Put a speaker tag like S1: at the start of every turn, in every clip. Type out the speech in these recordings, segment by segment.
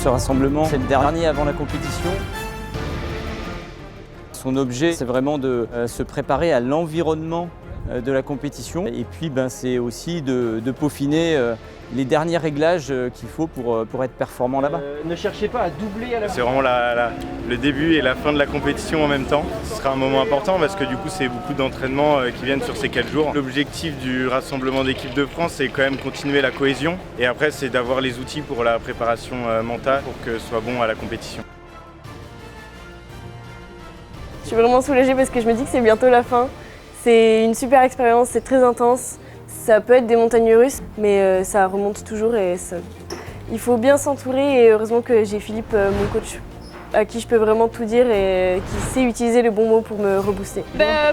S1: Ce rassemblement, c'est le dernier avant la compétition. Son objet, c'est vraiment de se préparer à l'environnement de la compétition. Et puis, c'est aussi de peaufiner les derniers réglages qu'il faut pour être performant là-bas.
S2: Ne cherchez pas à doubler à la fin.
S3: C'est vraiment le début et la fin de la compétition en même temps. Ce sera un moment important parce que du coup, c'est beaucoup d'entraînements qui viennent sur ces 4 jours. L'objectif du rassemblement d'équipe de France, c'est quand même continuer la cohésion. Et après, c'est d'avoir les outils pour la préparation mentale pour que ce soit bon à la compétition.
S4: Je suis vraiment soulagée parce que je me dis que c'est bientôt la fin. C'est une super expérience, c'est très intense. Ça peut être des montagnes russes, mais ça remonte toujours et il faut bien s'entourer. Et heureusement que j'ai Philippe, mon coach, à qui je peux vraiment tout dire et qui sait utiliser le bon mot pour me rebooster.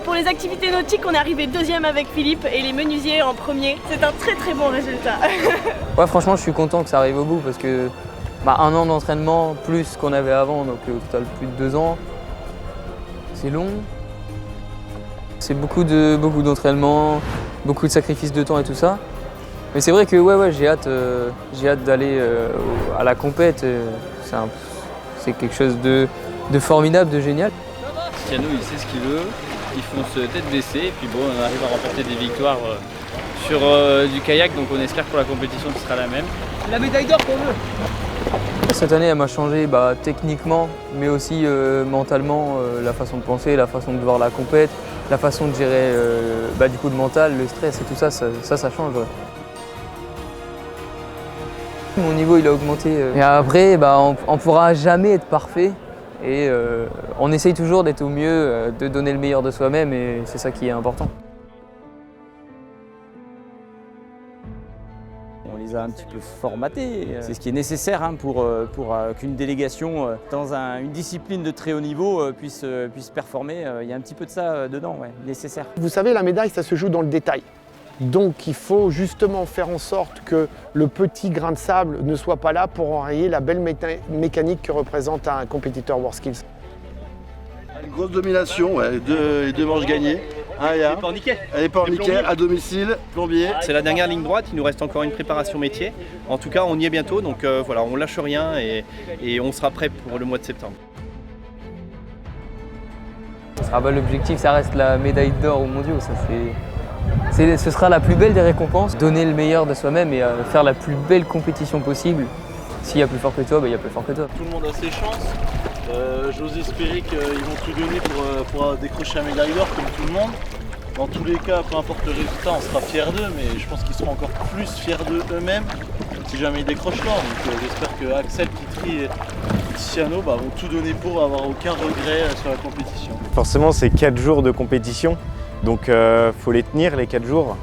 S5: Pour les activités nautiques, on est arrivé deuxième avec Philippe et les menuisiers en premier. C'est un très très bon résultat.
S6: Ouais, franchement, je suis content que ça arrive au bout parce que 1 an d'entraînement plus qu'on avait avant, donc au total plus de 2 ans. C'est long. C'est beaucoup d'entraînement, beaucoup de sacrifices de temps et tout ça. Mais c'est vrai que j'ai hâte d'aller à la compète. C'est quelque chose de formidable, de génial.
S7: Cristiano, il sait ce qu'il veut, il fonce tête baissée, et puis bon, on arrive à remporter des victoires sur du kayak, donc on espère que pour la compétition ce sera la même.
S2: La médaille d'or qu'on veut.
S6: Cette année, elle m'a changé techniquement, mais aussi mentalement, la façon de penser, la façon de voir la compète, la façon de gérer du coup le mental, le stress et tout ça, ça change. Ouais. Mon niveau il a augmenté. Et après, on pourra jamais être parfait et on essaye toujours d'être au mieux, de donner le meilleur de soi-même et c'est ça qui est important.
S1: On les a un petit peu formatés. C'est ce qui est nécessaire pour qu'une délégation dans une discipline de très haut niveau puisse performer. Il y a un petit peu de ça dedans, ouais, nécessaire.
S8: Vous savez, la médaille, ça se joue dans le détail. Donc il faut justement faire en sorte que le petit grain de sable ne soit pas là pour enrayer la belle mécanique que représente un compétiteur WorldSkills.
S9: Une grosse domination, ouais, deux manches gagnées.
S2: Les porniquets.
S9: Les porniquets à domicile, plombier.
S2: C'est la dernière ligne droite, il nous reste encore une préparation métier. En tout cas, on y est bientôt, donc voilà, on lâche rien et on sera prêt pour le mois de septembre.
S6: L'objectif, ça reste la médaille d'or aux mondiaux. Ce sera la plus belle des récompenses, donner le meilleur de soi-même et faire la plus belle compétition possible. S'il y a plus fort que toi, il y a plus fort que toi.
S10: Tout le monde a ses chances. J'ose espérer qu'ils vont tout donner pour décrocher la médaille d'or comme tout le monde. Dans tous les cas, peu importe le résultat, on sera fiers d'eux, mais je pense qu'ils seront encore plus fiers d'eux-mêmes si jamais ils décrochent l'or. Donc j'espère que Axel, Kitri et Cristiano vont tout donner pour avoir aucun regret sur la compétition.
S3: Forcément, c'est 4 jours de compétition, donc faut les tenir les 4 jours.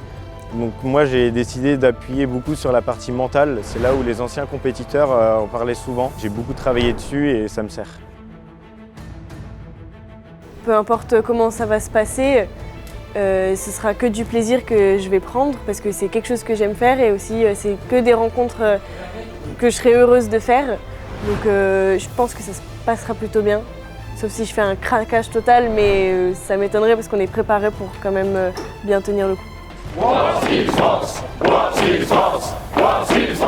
S3: Donc moi j'ai décidé d'appuyer beaucoup sur la partie mentale, c'est là où les anciens compétiteurs en parlaient souvent. J'ai beaucoup travaillé dessus et ça me sert.
S4: Peu importe comment ça va se passer, ce sera que du plaisir que je vais prendre parce que c'est quelque chose que j'aime faire et aussi c'est que des rencontres que je serai heureuse de faire. Donc je pense que ça se passera plutôt bien. Sauf si je fais un craquage total, mais ça m'étonnerait parce qu'on est préparé pour quand même bien tenir le coup.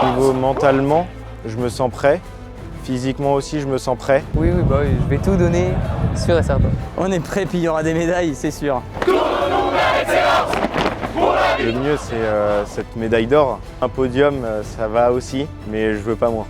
S3: Niveau mentalement, je me sens prêt. Physiquement aussi, je me sens prêt.
S6: Oui, je vais tout donner, sûr et certain.
S1: On est prêt, puis il y aura des médailles, c'est sûr.
S3: Le mieux, c'est cette médaille d'or. Un podium, ça va aussi, mais je veux pas moins.